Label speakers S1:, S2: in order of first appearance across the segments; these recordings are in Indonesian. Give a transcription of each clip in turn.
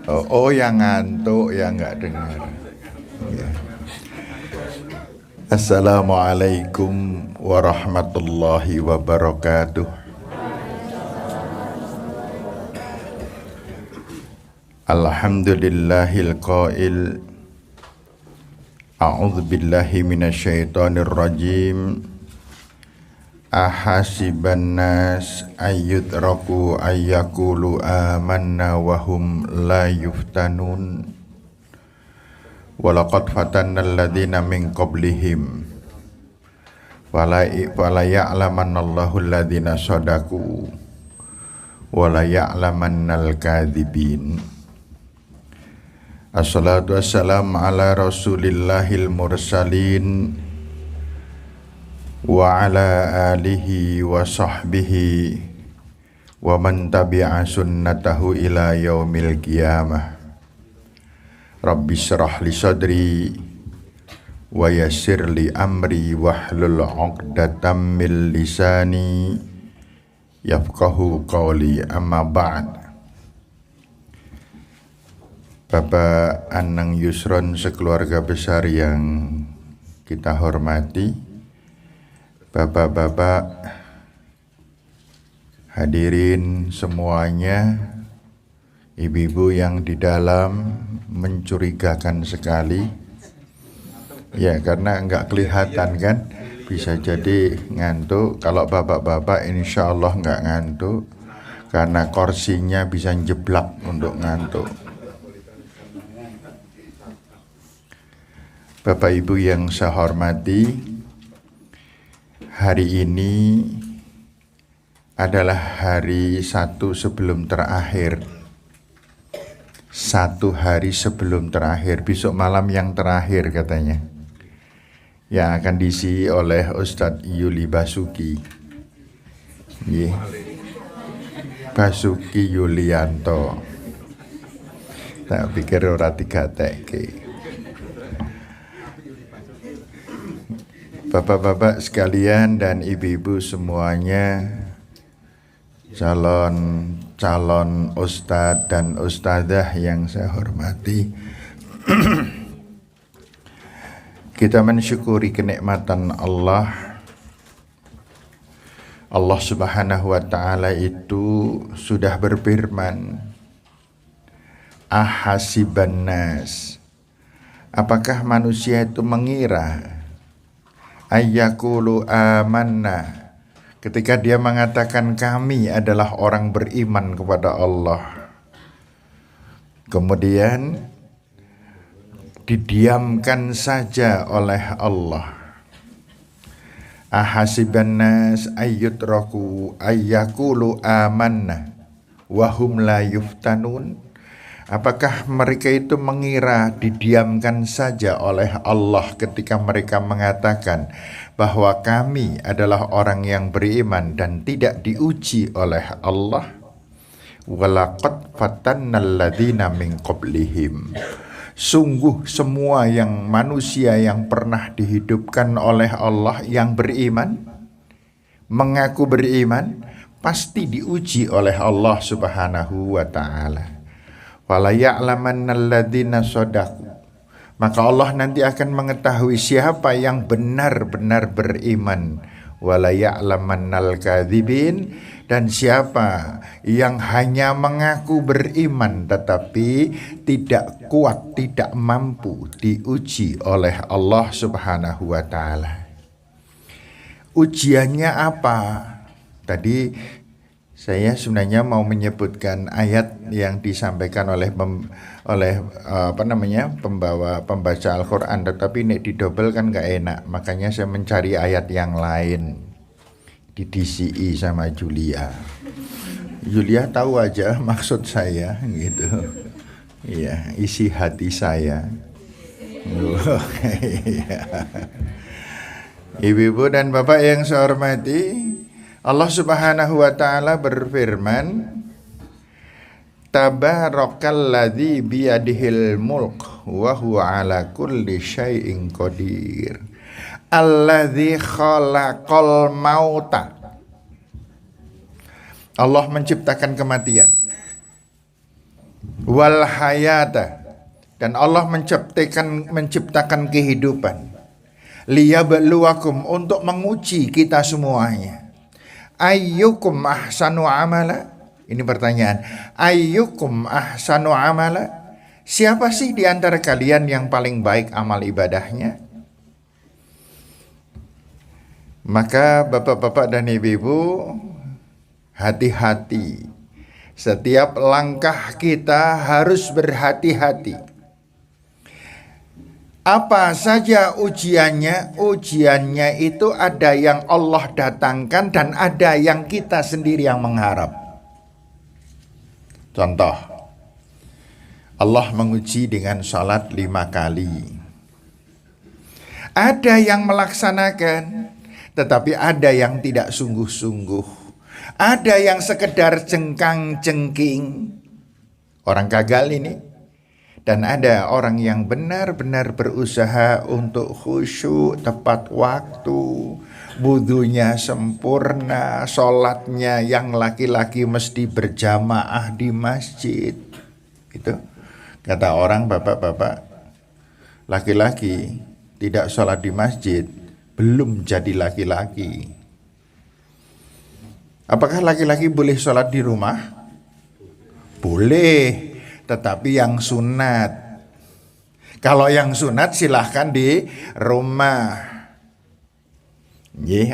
S1: Oh, yang ngantuk, yang nggak dengar. Ya. Assalamualaikum warahmatullahi wabarakatuh. Alhamdulillahil qail. A'udzu billahi minasyaitonir rajim. Ahasiban nas ayyutraku ayyakulu amanna wa hum la yuftanun. Walaqad fatanna alladhina min qablihim fala ya'lamanna Allahu alladhina shadaku wala ya'lamannal kadhibin. Assalatu wassalamu ala rasulillahil mursalin wa ala alihi wa sahbihi wa man tabi'a sunnatahu ila yaumil qiyamah. Rabbi syrah li sadri wa yassir li amri wahlul 'uqdatam min lisani yafqahu qawli, amma ba'd. Bapak Anang Yusron sekeluarga besar yang kita hormati, bapak-bapak hadirin semuanya, ibu-ibu yang di dalam, mencurigakan sekali ya, karena enggak kelihatan kan, bisa jadi ngantuk. Kalau bapak-bapak insya Allah enggak ngantuk, karena kursinya bisa jeblak untuk ngantuk. Bapak Ibu yang saya hormati, hari ini adalah hari satu sebelum terakhir. Satu hari sebelum terakhir, besok malam yang terakhir katanya, yang akan diisi oleh Ustadz Yuli Basuki. Basuki Yulianto. Tak pikir ora 3 Bapak-bapak sekalian dan ibu-ibu semuanya, calon ustadz dan ustadzah yang saya hormati, kita mensyukuri kenikmatan Allah. Allah Subhanahu wa ta'ala itu sudah berfirman, ahasiban nas, apakah manusia itu mengira, ayyakulu amanna, ketika dia mengatakan kami adalah orang beriman kepada Allah, kemudian didiamkan saja oleh Allah. Ahasiban nas ayyutraku ayyakulu amanna wa hum la yuftanun, apakah mereka itu mengira didiamkan saja oleh Allah ketika mereka mengatakan bahwa kami adalah orang yang beriman dan tidak diuji oleh Allah? Walaqad fatannal ladzina min qablihim, sungguh semua yang manusia yang pernah dihidupkan oleh Allah yang beriman, mengaku beriman, pasti diuji oleh Allah Subhanahu wa ta'ala. Wala ya'lamannal ladzina shadaku, maka Allah nanti akan mengetahui siapa yang benar-benar beriman. Wala ya'lamannal kadzibin, dan siapa yang hanya mengaku beriman tetapi tidak kuat, tidak mampu diuji oleh Allah Subhanahu wa ta'ala. Ujiannya apa? Tadi saya sebenarnya mau menyebutkan ayat yang disampaikan oleh pembaca Al-Quran, tetapi ini didobel kan gak enak, makanya saya mencari ayat yang lain di DCI sama Julia. Julia tahu aja maksud saya gitu. Iya, isi hati saya. Ibu-ibu dan bapak yang saya hormati, Allah Subhanahu wa ta'ala berfirman, Tabarakalladzi biyadihil mulk wa huwa ala kulli syai'in qadir. Alladzi khalaqal mauta. Allah menciptakan kematian. wal hayata, dan Allah menciptakan kehidupan, liyabluwakum, untuk menguji kita semuanya. Ayyukum ahsanu amala. Ini pertanyaan. Ayyukum ahsanu amala. Siapa sih di antara kalian yang paling baik amal ibadahnya? Maka bapak-bapak dan ibu-ibu, hati-hati. Setiap langkah kita harus berhati-hati. Apa saja ujiannya? Ujiannya itu ada yang Allah datangkan dan ada yang kita sendiri yang mengharap. Contoh, Allah menguji dengan salat 5 kali. Ada yang melaksanakan, tetapi ada yang tidak sungguh-sungguh. Ada yang sekedar cengkang-cengking, orang gagal ini. Dan ada orang yang benar-benar berusaha untuk khusyuk, tepat waktu, wudunya sempurna, sholatnya yang laki-laki mesti berjamaah di masjid. Itu kata orang, bapak-bapak, laki-laki tidak sholat di masjid belum jadi laki-laki. Apakah laki-laki boleh sholat di rumah? Boleh, tetapi yang sunat. Kalau yang sunat silahkan di rumah.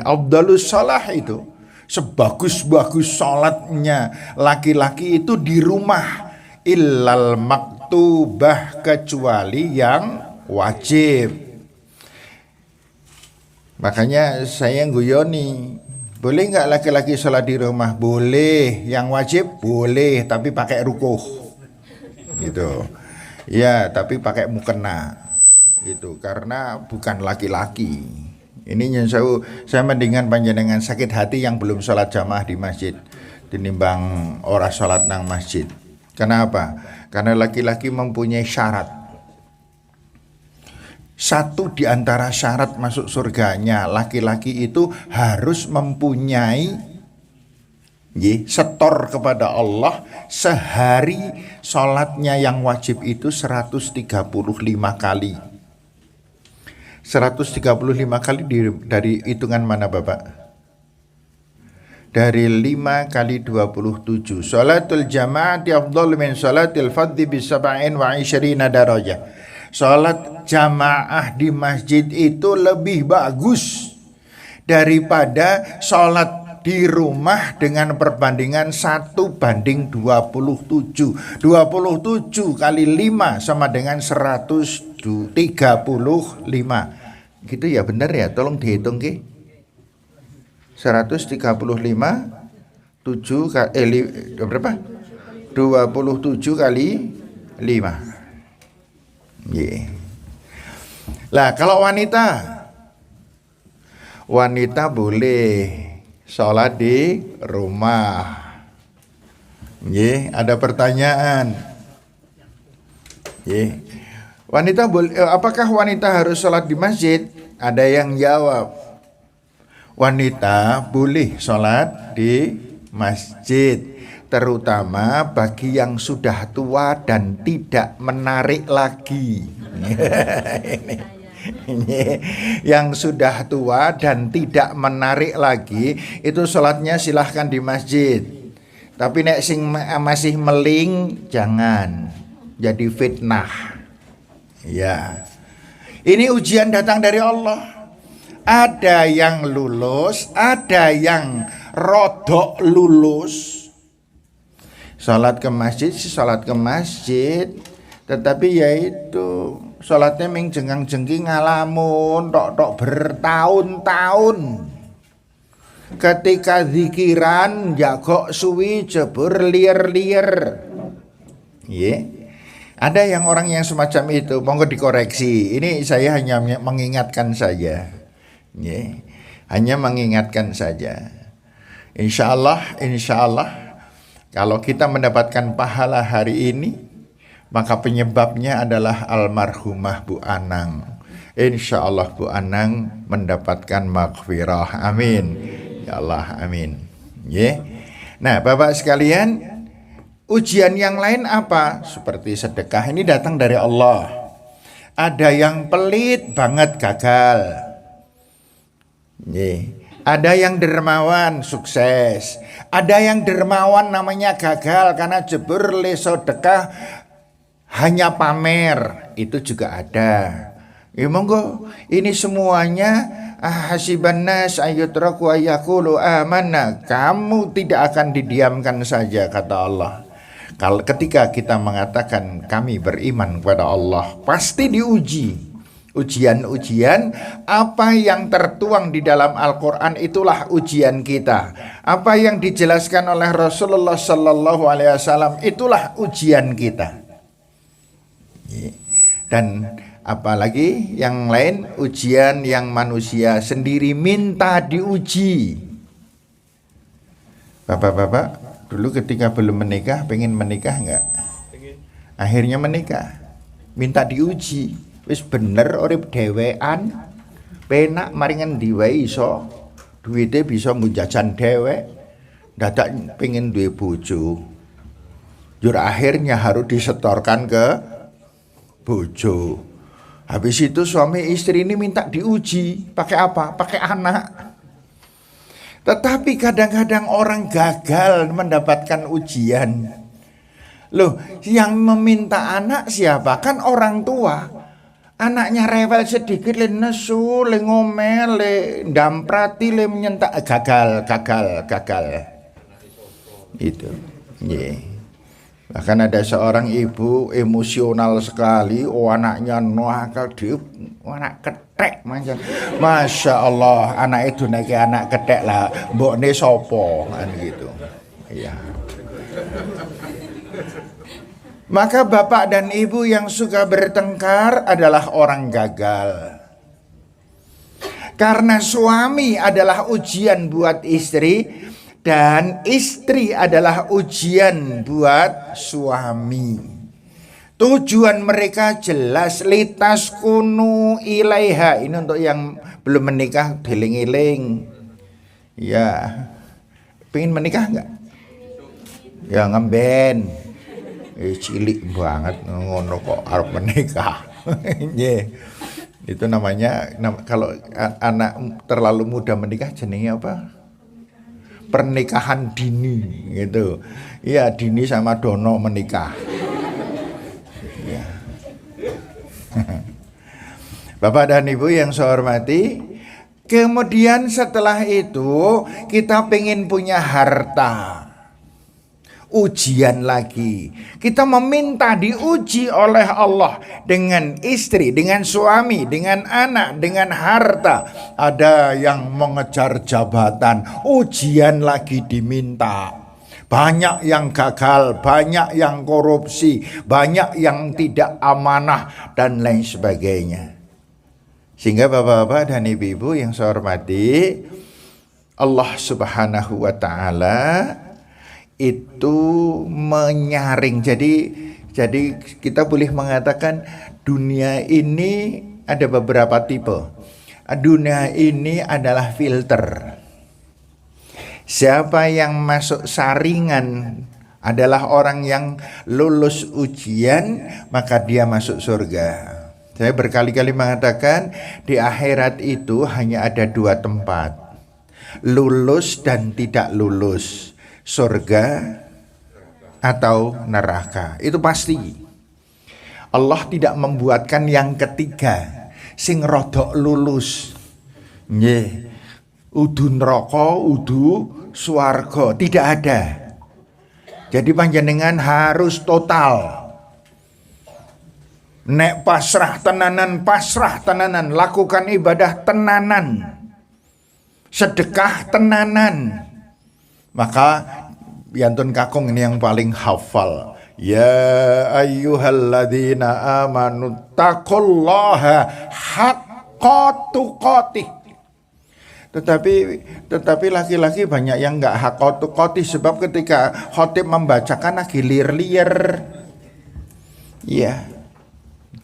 S1: Afdhalus shalah itu, sebagus-bagus sholatnya laki-laki itu di rumah. Illal maktubah, kecuali yang wajib. Makanya saya guyoni, boleh nggak laki-laki sholat di rumah? Boleh. Yang wajib? Boleh, tapi pakai rukuh. Gitu. Ya, tapi pakai mukena. Gitu, karena bukan laki-laki. Ini yang saya mendingan panjenengan sakit hati yang belum sholat jamaah di masjid tinimbang ora sholat nang masjid. Kenapa? Karena laki-laki mempunyai syarat. Satu di antara syarat masuk surganya laki-laki itu harus mempunyai setor kepada Allah sehari sholatnya yang wajib itu 135 kali. 135 kali dari hitungan mana Bapak? Dari 5 kali 27. Sholatul jama'ati afdal min sholatil fadhi bisaba'in wa 20 darajah. Sholat jamaah di masjid itu lebih bagus daripada sholat di rumah dengan perbandingan 1:27. 27 kali 5 sama dengan 135. Gitu ya, benar ya? Tolong dihitung ke. 135 berapa? 27 kali 5. Lah kalau wanita boleh sholat di rumah. Ada pertanyaan. Wanita boleh, apakah wanita harus sholat di masjid? Ada yang jawab, wanita boleh sholat di masjid, terutama bagi yang sudah tua dan tidak menarik lagi. Yang sudah tua dan tidak menarik lagi itu sholatnya silahkan di masjid. Tapi nek sing masih meling jangan, jadi fitnah. Ya, ini ujian datang dari Allah. Ada yang lulus, ada yang rodok lulus. Sholat ke masjid, tetapi yaitu sholatnya ming jengking ngalamun tok bertahun-tahun. Ketika zikiran jagok suwi jebur liar-liar. Ada yang orang yang semacam itu, monggo dikoreksi. Ini saya hanya mengingatkan saja. Hanya mengingatkan saja. Insya Allah kalau kita mendapatkan pahala hari ini, maka penyebabnya adalah almarhumah Bu Anang. Insya Allah Bu Anang mendapatkan maghfirah. Amin. Ya Allah, amin. Nah, Bapak sekalian, Ujian yang lain apa? Seperti sedekah ini datang dari Allah. Ada yang pelit banget gagal. Ada yang dermawan sukses. Ada yang dermawan namanya gagal karena jebur le sedekah hanya pamer. Itu juga ada. Ya monggo, ini semuanya hasiban nas ayyutraku ayyaqulu amanna. Kamu tidak akan didiamkan saja, kata Allah. Kalau ketika kita mengatakan kami beriman kepada Allah, pasti diuji. Ujian-ujian apa yang tertuang di dalam Al-Quran itulah ujian kita. Apa yang dijelaskan oleh Rasulullah Sallallahu Alaihi Wasallam itulah ujian kita. Dan apalagi yang lain, ujian yang manusia sendiri minta diuji. Bapak-bapak dulu ketika belum menikah, pengen menikah enggak? Akhirnya menikah, minta diuji. Wis bener urip dhewean, penak maringan diwehi iso, duwite bisa nggo jajan dhewek, dadak pengen duwe bojo. Jur akhirnya harus disetorkan ke bojo. Habis itu suami istri ini minta diuji, pakai apa? Pakai anak. Tetapi kadang-kadang orang gagal mendapatkan ujian. Loh, yang meminta anak siapa? Kan orang tua. Anaknya rewel sedikit, le nesu, le ngomel, le ndamprati, le menyentak, gagal. Itu. Yeah. Bahkan ada seorang ibu emosional sekali, anaknya nakal, anak ketek macam. Masya Allah, anak itu naik anak ketek lah, mbokne sopo kan gitu. Iya. Maka bapak dan ibu yang suka bertengkar adalah orang gagal. Karena suami adalah ujian buat istri dan istri adalah ujian buat suami. Tujuan mereka jelas, litas kunu ilaiha. Ini untuk yang belum menikah, deling-eling. Ya, pengen menikah enggak? Ya ngemben. Cilik banget ngono kok arep menikah. Itu namanya kalau anak terlalu muda menikah jenenge apa? Pernikahan dini gitu. Iya, Dini sama Dono menikah. Ya. Bapak dan Ibu yang saya hormati, kemudian setelah itu kita pengen punya harta. Ujian lagi. Kita meminta diuji oleh Allah dengan istri, dengan suami, dengan anak, dengan harta. Ada yang mengejar jabatan, ujian lagi diminta. Banyak yang gagal, banyak yang korupsi, banyak yang tidak amanah dan lain sebagainya. Sehingga bapak-bapak dan ibu-ibu yang saya hormati, Allah Subhanahu wa taala itu menyaring. Jadi kita boleh mengatakan dunia ini ada beberapa tipe. Dunia ini adalah filter. Siapa yang masuk saringan adalah orang yang lulus ujian, maka dia masuk surga. Saya berkali-kali mengatakan di akhirat itu hanya ada dua tempat. Lulus dan tidak lulus. Surga atau neraka. Itu pasti. Allah tidak membuatkan yang ketiga sing rodok lulus. Nggih. Udu neraka, udu swarga, tidak ada. Jadi panjenengan harus total. Nek pasrah tenanan, lakukan ibadah tenanan. Sedekah tenanan. Maka yantun kakung ini yang paling hafal. Ya ayyuhalladzina amanu taqullaha haqqa tuqatih. Tetapi laki-laki banyak yang enggak haqqa tuqatih, sebab ketika khotib membacakan lagi lir-lir. Iya.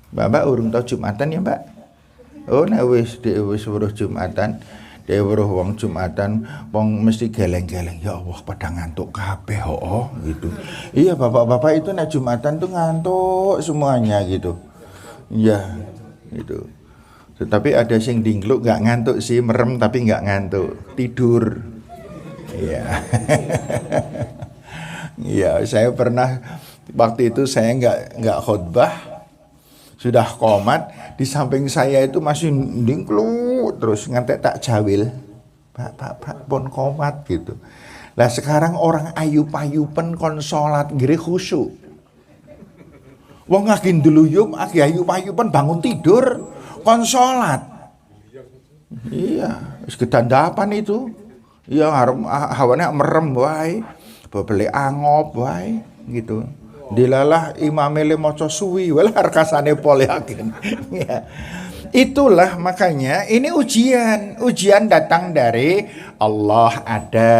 S1: Mbak urung tau Jumatan ya, Mbak? Oh, nah wis weruh Jumatan. Weruh wong Jumatan, wong mesti geleng-geleng, ya Allah pada ngantuk kabeh gitu. Iya, bapak-bapak itu nek Jumatan tuh ngantuk semuanya gitu. Iya, gitu. Tetapi ada sing dingkluk nggak ngantuk sih, merem tapi nggak ngantuk, tidur. Iya. Iya, saya pernah waktu itu saya nggak khutbah, sudah qomat, di samping saya itu masih dingkluk terus ngantek tak jawil. Pak pun qomat gitu. Lah sekarang orang ayup-ayupen kon salat nggih khusyuk. Wong lagi ndeluyup, lagi ayup-ayupen bangun tidur kon salat. Iya, wis kedandapan itu. Iya, hawane merem wae. Bebele angop wae gitu. Dilalah imame le maca suwi walah arkasane pol yakin. Ya. Itulah makanya ini ujian datang dari Allah ada,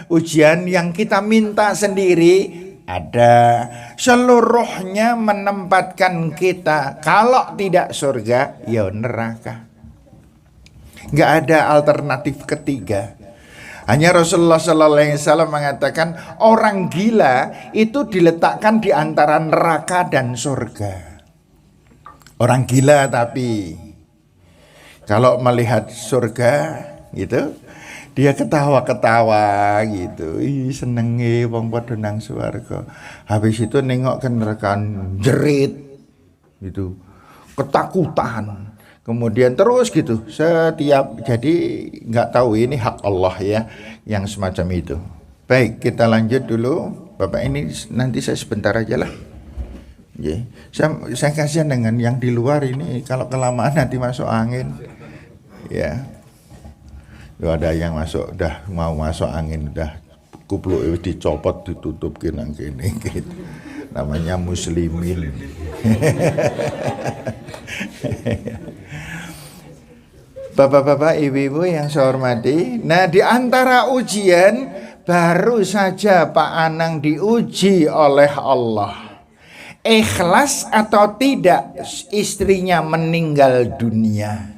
S1: ujian yang kita minta sendiri ada, seluruhnya menempatkan kita kalau tidak surga ya neraka. Nggak ada alternatif ketiga. Hanya Rasulullah Sallallahu Alaihi Wasallam mengatakan orang gila itu diletakkan di antara neraka dan surga. Orang gila tapi kalau melihat surga gitu, dia ketawa-ketawa gitu. Ih senenge wong padha nang swarga. Habis itu nengok ke neraka jerit gitu. Ketakutan. Kemudian terus gitu setiap, jadi nggak tahu ini hak Allah ya yang semacam itu. Baik, kita lanjut dulu. Bapak ini nanti saya sebentar aja lah. Yeah. Saya kasihan dengan yang di luar ini, kalau kelamaan nanti masuk angin. Ya. Yeah. Ada yang masuk, udah mau masuk angin, udah kupluk dicopot, ditutup nang kene gitu. Namanya muslimin. Bapak-bapak, ibu-ibu yang saya hormati, nah di antara ujian baru saja Pak Anang diuji oleh Allah. Ikhlas atau tidak istrinya meninggal dunia.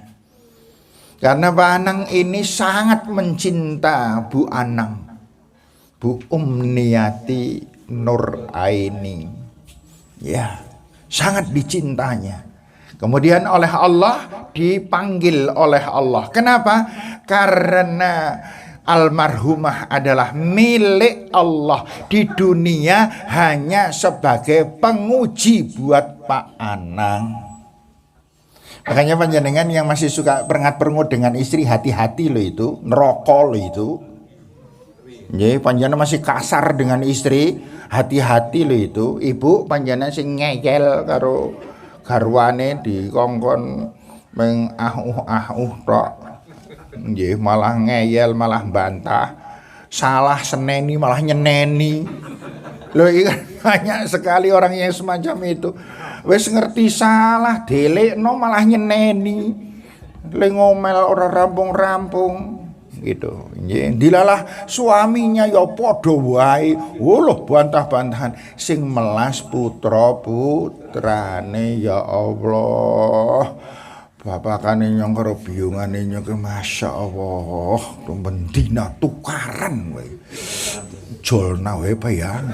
S1: Karena Pak Anang ini sangat mencinta Bu Anang, Bu Umniati Nur Aini. Ya, sangat dicintanya. Kemudian oleh Allah, dipanggil oleh Allah. Kenapa? Karena almarhumah adalah milik Allah. Di dunia hanya sebagai penguji buat Pak Anang. Makanya panjenengan yang masih suka perengat-perengut dengan istri, hati-hati loh itu. Neraka loh itu. Jadi panjenengan masih kasar dengan istri, hati-hati loh itu. Ibu panjenengan sing ngeyel karo garwane dikongkon meng tok. Nggih, malah ngeyel, malah bantah. Salah seneni malah nyeneni. Loh iki banyak sekali orang yang semacam itu. Wis ngerti salah, delekno malah nyeneni. Le ngomel ora rampung-rampung gitu. Nggih, dilalah suaminya ya padha wae. Woloh bantah-bantahan sing melas putra-putrane ya Allah. Bapakane nyong karo biyungane nyong Masya Allah, tumben dina tukaran wae. Jolna wae bayan.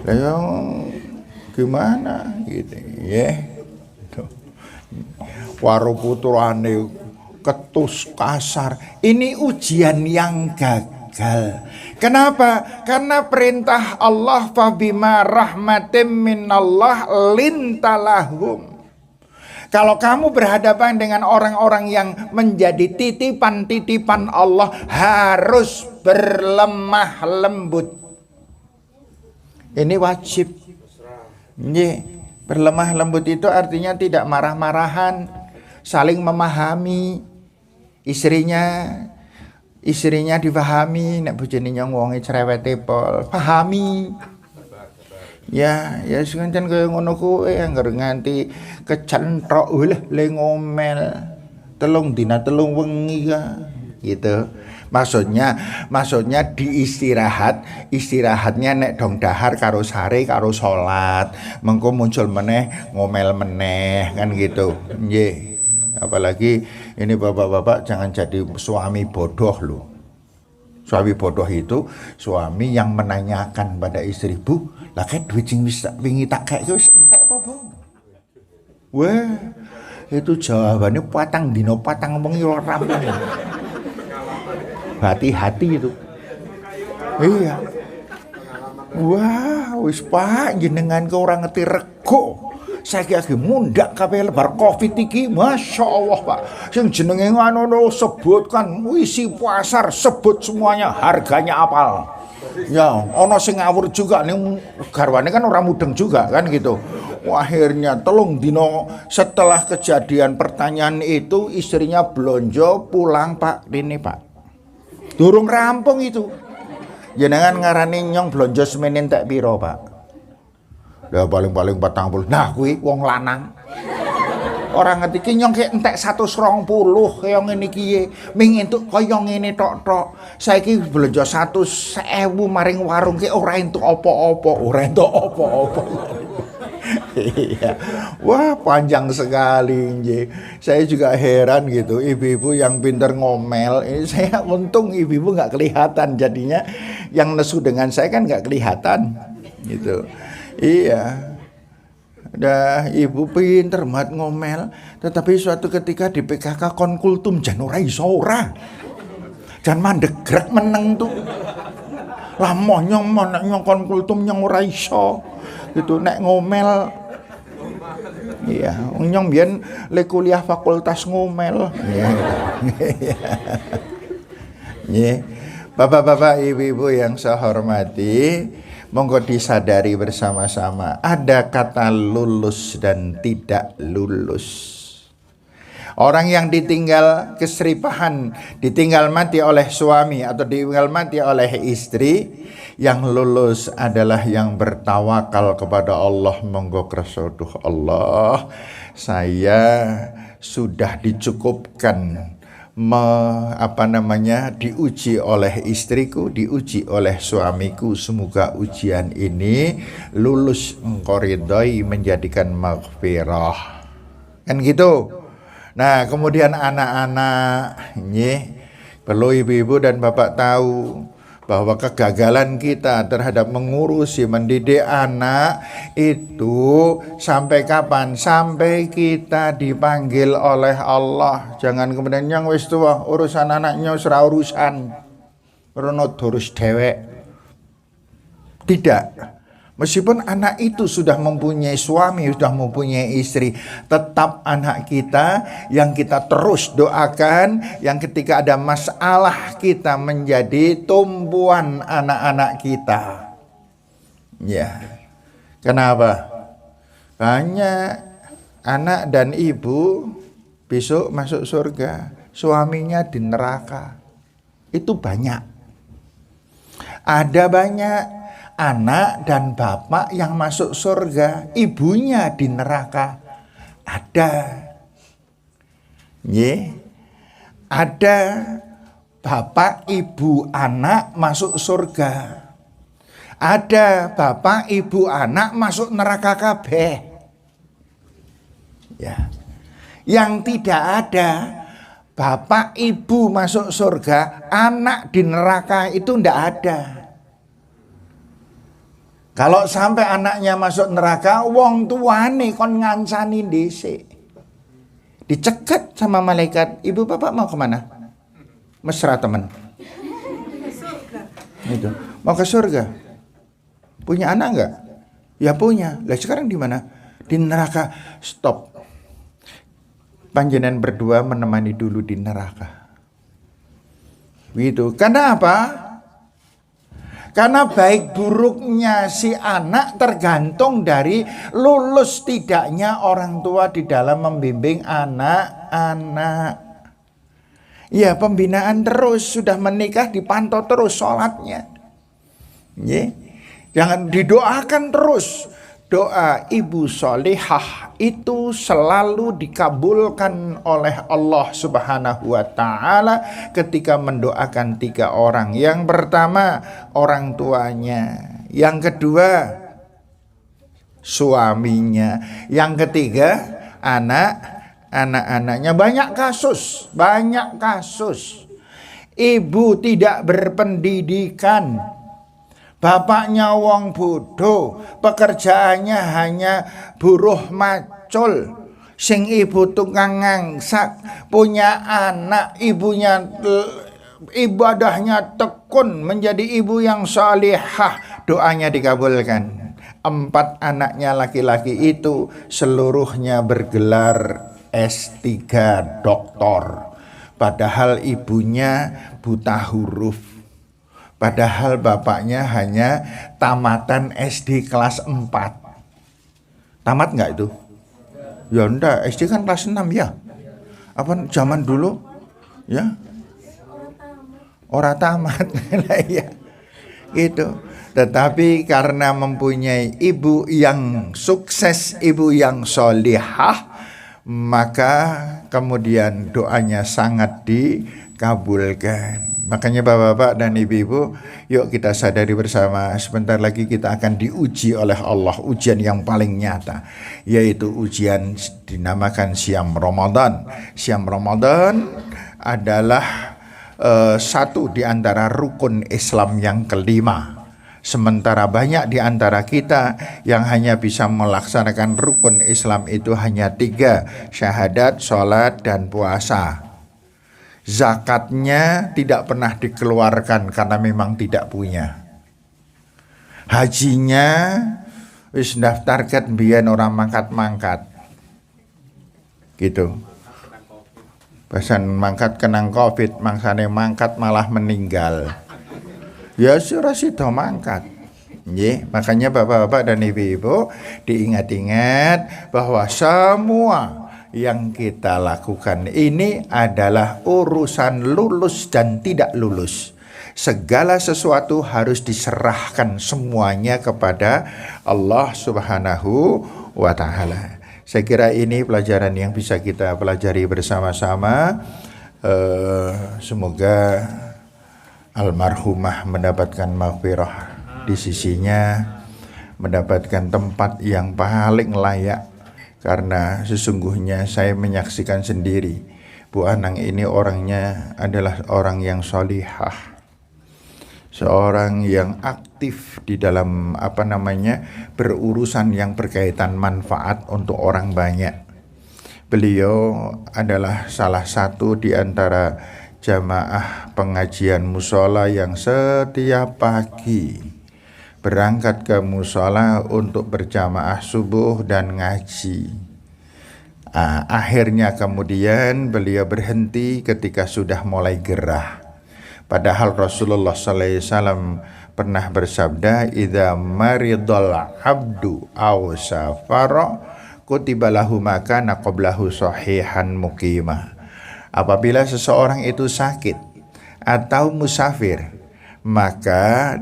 S1: Lah gimana gitu ya. Waro putrane ketus kasar. Ini ujian yang gagal. Kenapa? Karena perintah Allah fabima rahmatim minallah lintalahum. Kalau kamu berhadapan dengan orang-orang yang menjadi titipan-titipan Allah, harus berlemah lembut. Ini wajib. Berlemah lembut itu artinya tidak marah-marahan, saling memahami. Istrinya dipahami, nek bojone nyong wonge cerewete pol, pahami. Ya sencen kaya ngono kuwi angger nganti kecentrok le ngomel. Telung dina telung wengi gitu. Maksudnya di istirahatnya nek dong dahar karo sare karo salat, mengko muncul meneh ngomel meneh kan gitu. Nggih. Apalagi ini bapak-bapak jangan jadi suami bodoh loh. Suami bodoh itu suami yang menanyakan pada istri, "Bu, lah kayak duit sing wis wingi tak kayak wis entek apa, Bu?" Wah, itu jawabannya patang dino patang wengi ora rampung. Hati-hati itu. Iya. Wah, wis Pak, jenengan ke orang ngerti rego. Saiki lagi mundak kabeh lebar Covid iki, Masya Allah Pak. Sing jenenge ngono sebutkan isi pasar, sebut semuanya, harganya apal. Ya, ono sing ngawur juga nih garwane kan orang mudeng juga kan gitu. Akhirnya telung dino setelah kejadian pertanyaan itu istrinya belonjo pulang Pak, ini Pak. Durung rampung itu. Jenengan ngarani nyong belonjo semenen tak piro Pak? Ya paling 40. Nah kuwi wong lanang. Orang ngerti ki nyong kek entek 120 kaya ngene iki. Ming entuk kaya ngene tok-tok. Saiki belanja 100.000 maring warung ki ora entuk apa-apa, Iya. Wah, panjang sekali nggih. Saya juga heran gitu, ibu-ibu yang pintar ngomel. Ini saya untung ibu-ibu nggak kelihatan, jadinya yang nesu dengan saya kan nggak kelihatan gitu. Iya. Dah ibu pinter mat ngomel, tetapi suatu ketika di PKK konkultum jan ora iso ora. Jan mandeg meneng tuh. Lah moh nyong konkultum nyong ora iso. Gitu nek ngomel. Iya, nyong biyen le kuliah fakultas ngomel. Nggih. Bapak-bapak, ibu-ibu yang saya hormati, monggo disadari bersama-sama, ada kata lulus dan tidak lulus. Orang yang ditinggal keseripahan, ditinggal mati oleh suami atau ditinggal mati oleh istri, yang lulus adalah yang bertawakal kepada Allah. Monggo kersoduh Allah, saya sudah dicukupkan diuji oleh istriku, diuji oleh suamiku. Semoga ujian ini lulus, engkau ridhoi, menjadikan maghfirah. Kan gitu. Nah, kemudian anak-anak, perlu ibu-ibu dan bapak tahu bahwa kegagalan kita terhadap mengurusi, mendidik anak itu sampai kapan? Sampai kita dipanggil oleh Allah. Jangan kemudian yang wis tua urusan anaknya ora urusan. Rono durus dewek. Tidak. Meskipun anak itu sudah mempunyai suami, sudah mempunyai istri, tetap anak kita yang kita terus doakan, yang ketika ada masalah kita menjadi tumpuan anak-anak kita. Ya. Kenapa? Banyak anak dan ibu besok masuk surga, suaminya di neraka. Itu banyak. Ada banyak anak dan bapak yang masuk surga, ibunya di neraka. Ada. Ada bapak, ibu, anak masuk surga. Ada bapak, ibu, anak masuk neraka kabeh. Ya. Yang tidak ada bapak, ibu masuk surga, anak di neraka, itu ndak ada. Kalau sampai anaknya masuk neraka, wong tuane kon ngancani dhisik. Dicegat sama malaikat, ibu bapak mau kemana? Mesra teman. Itu. Mau ke surga. Punya anak enggak? Ya punya. Lah sekarang di mana? Di neraka. Stop. Panjenengan berdua menemani dulu di neraka. Gitu. Karena apa? Karena baik buruknya si anak tergantung dari lulus tidaknya orang tua di dalam membimbing anak-anak. Ya, pembinaan terus, sudah menikah dipantau terus sholatnya. Jangan didoakan terus. doa ibu solihah itu selalu dikabulkan oleh Allah Subhanahu wa Ta'ala ketika mendoakan 3 orang. Yang pertama orang tuanya, yang kedua suaminya, yang ketiga anak-anaknya. Banyak kasus ibu tidak berpendidikan, bapaknya wong bodoh, pekerjaannya hanya buruh macul, sing ibu tukang ngangsak, punya anak, ibunya ibadahnya tekun, menjadi ibu yang salihah, doanya dikabulkan. 4 anaknya laki-laki itu seluruhnya bergelar S3 doktor, padahal ibunya buta huruf. Padahal bapaknya hanya tamatan SD kelas 4. Tamat nggak itu? Ya enggak, SD kan kelas 6 ya. Apa zaman dulu? Ya. Ora tamat. Lah ya. Gitu. Tetapi karena mempunyai ibu yang sukses, ibu yang solihah, maka kemudian doanya sangat dikabulkan. Makanya bapak-bapak dan ibu-ibu, yuk kita sadari bersama, sebentar lagi kita akan diuji oleh Allah, ujian yang paling nyata, yaitu ujian dinamakan Syam Ramadan. Syam Ramadan adalah satu di antara rukun Islam yang kelima. Sementara banyak di antara kita yang hanya bisa melaksanakan rukun Islam itu hanya 3, syahadat, sholat, dan puasa. Zakatnya tidak pernah dikeluarkan karena memang tidak punya. Hajinya wis daftarkan biyen orang mangkat-mangkat. Gitu. Pesan mangkat kenang Covid, mangsane mangkat malah meninggal. Ya sudah sido mangkat. Nggih, makanya bapak-bapak dan ibu-ibu diingat-ingat bahwa semua yang kita lakukan ini adalah urusan lulus dan tidak lulus. Segala sesuatu harus diserahkan semuanya kepada Allah Subhanahu wa Ta'ala. Saya kira ini pelajaran yang bisa kita pelajari bersama-sama. Semoga almarhumah mendapatkan maghfirah di sisinya, mendapatkan tempat yang paling layak. Karena sesungguhnya saya menyaksikan sendiri, Bu Anang ini orangnya adalah orang yang solihah, seorang yang aktif di dalam berurusan yang berkaitan manfaat untuk orang banyak. Beliau adalah salah satu di antara jamaah pengajian musola yang setiap pagi berangkat ke musola untuk berjamaah subuh dan ngaji. Akhirnya kemudian beliau berhenti ketika sudah mulai gerah. Padahal Rasulullah SAW pernah bersabda, "Idza maridul abdu aw safara kutiba lahu ma kana qablahu sahihan muqimah." Apabila seseorang itu sakit atau musafir, maka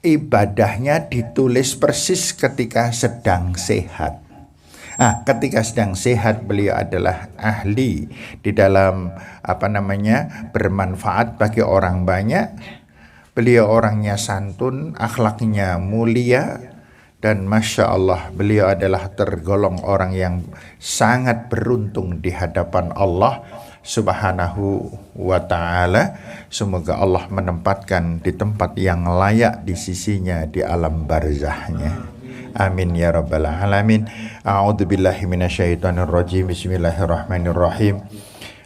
S1: ibadahnya ditulis persis ketika sedang sehat. Ketika sedang sehat beliau adalah ahli di dalam bermanfaat bagi orang banyak. Beliau orangnya santun, akhlaknya mulia, dan Masya Allah beliau adalah tergolong orang yang sangat beruntung di hadapan Allah Subhanahu wa Ta'ala. Semoga Allah menempatkan di tempat yang layak di sisinya di alam barzahnya. Amin ya rabbal alamin. A'udzubillahi minasyaitonir rajim. Bismillahirrahmanirrahim.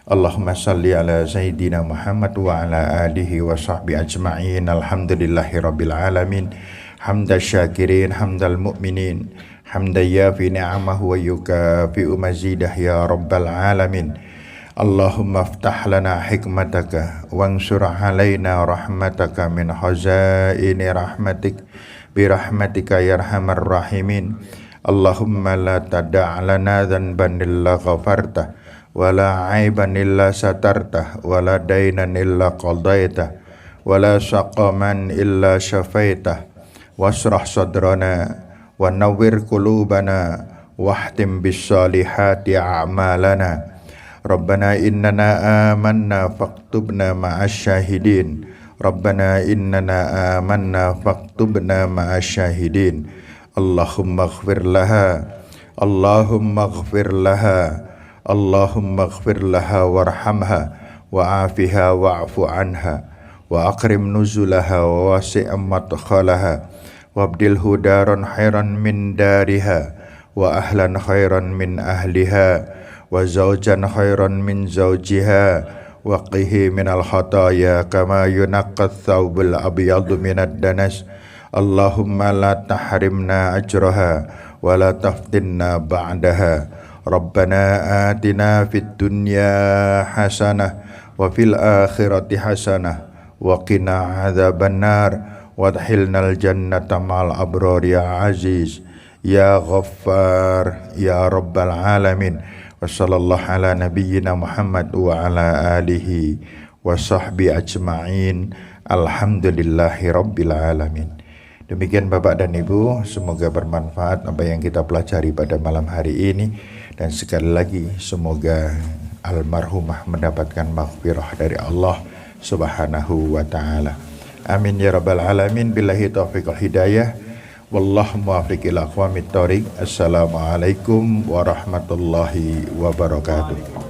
S1: Allahumma salli ala sayyidina Muhammad wa ala alihi wa sahbihi ajma'in. Alhamdulillahi rabbil alamin. Hamdal syakirin, hamdal mu'minin, hamdan yafi ni'amahu wa yukafi'u mazidah ya rabbal alamin. Allahumma aftah lana hikmataka wansur alaina rahmataka min khazaini rahmatik birahmatika ya arhamar rahimin. Allahumma la tada' lana dhanban illa ghafartah wa la aiban illa satartah wa la dainan illa qadaitah wa la saqaman illa syafaitah wasrah sadrana wa nawwir qulubana wahtim bis-solihati a'malana. Rabbana innana amanna faktubna ma'asyahidin. Rabbana innana amanna faktubna ma'asyahidin. Allahumma ighfir laha, Allahumma ighfir laha, Allahumma ighfir laha warhamha wa'afiha wa'fu anha wa akrim nuzulaha wa wasi' madkhalaha wabdilhu daran khairan min dariha wa ahlan khairan min ahliha wa zawjan khairan min zawjiha wa qihi minal khataya kama yunaqqat thawbul abyadu minad danas. Allahumma la tahrimna ajraha wa la taftinna ba'daha. Rabbana atina fid dunya hasanah wa fil akhirati hasanah wa qina adzabannar wadkhilnal jannata ma'al abrar ya aziz ya ghaffar ya rabbal alamin. Wa sallallahu ala nabiyyina Muhammad wa ala alihi wa sahbi ajma'in. Alhamdulillahi rabbil alamin. Demikian Bapak dan Ibu, semoga bermanfaat apa yang kita pelajari pada malam hari ini. Dan sekali lagi semoga almarhumah mendapatkan maghfirah dari Allah subhanahu wa ta'ala. Amin ya rabbal alamin. Billahi taufiq wal hidayah. Wallahu muwaffiq ila aqwamit thoriq. Assalamualaikum warahmatullahi wabarakatuh.